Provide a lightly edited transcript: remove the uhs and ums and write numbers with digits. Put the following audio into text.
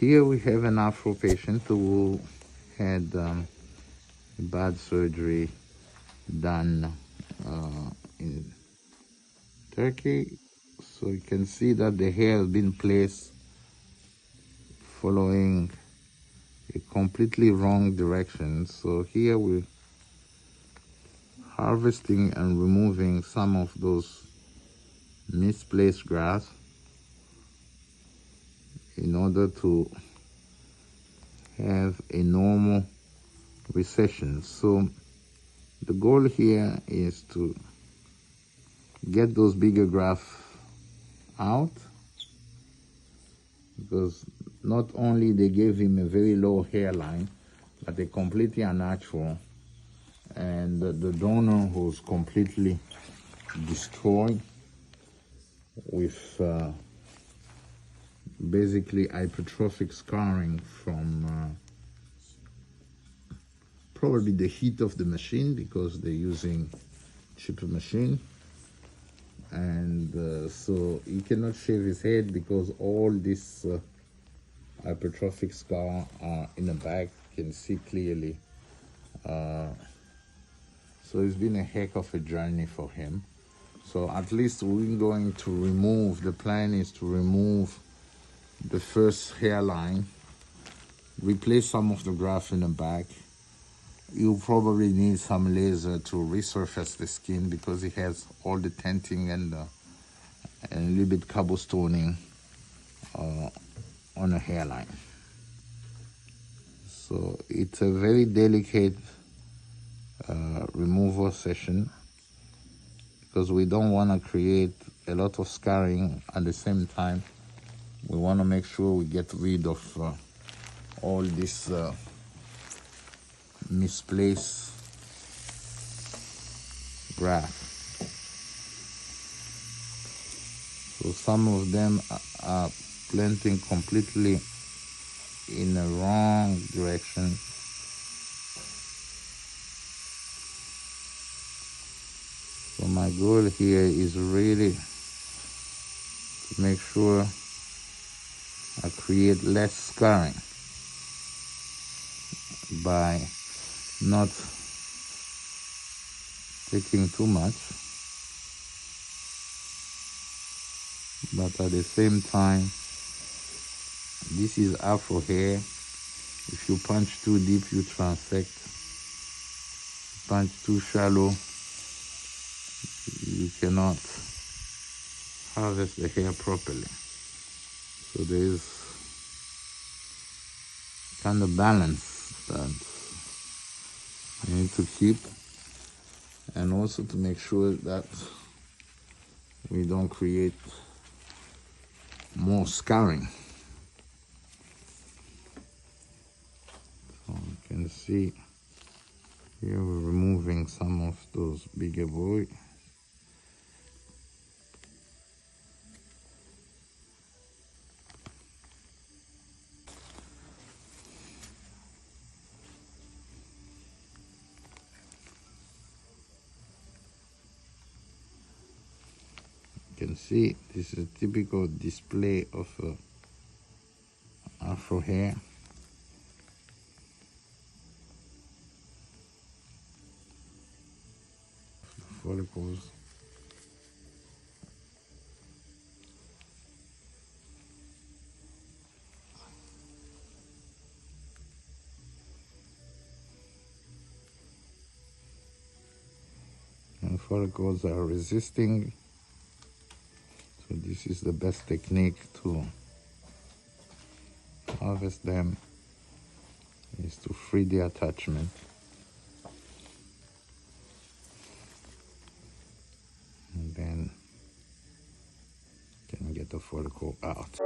here we have an Afro patient who had a bad surgery done in Turkey. So you can see that the hair has been placed following a completely wrong direction. So here we're harvesting and removing some of those misplaced grafts in order to have a normal recession. So the goal here is to get those bigger grafts out, because not only they gave him a very low hairline, but they're completely unnatural, and the donor was completely destroyed with basically hypertrophic scarring from probably the heat of the machine, because they're using cheaper machine. And so he cannot shave his head because all this hypertrophic scar are in the back. You can see clearly. So it's been a heck of a journey for him. So at least we're going to remove, the plan is to remove the first hairline, replace some of the graft in the back. You probably need some laser to resurface the skin, because it has all the tenting and a little bit cobblestoning on a hairline. So it's a very delicate removal session, because we don't want to create a lot of scarring. At the same time, we want to make sure we get rid of all this misplaced graft. So some of them are planting completely in the wrong direction. So my goal here is really to make sure I create less scarring by not taking too much, but at the same time, this is Afro hair. If you punch too deep, you transect. Punch too shallow, you cannot harvest the hair properly. So there is kind of balance that you need to keep, and also to make sure that we don't create more scarring. So you can see here we're removing some of those bigger boys. You can see this is a typical display of Afro hair. Follicles. And follicles are resisting. So this is the best technique to harvest them, is to free the attachment. And then you can get the follicle out.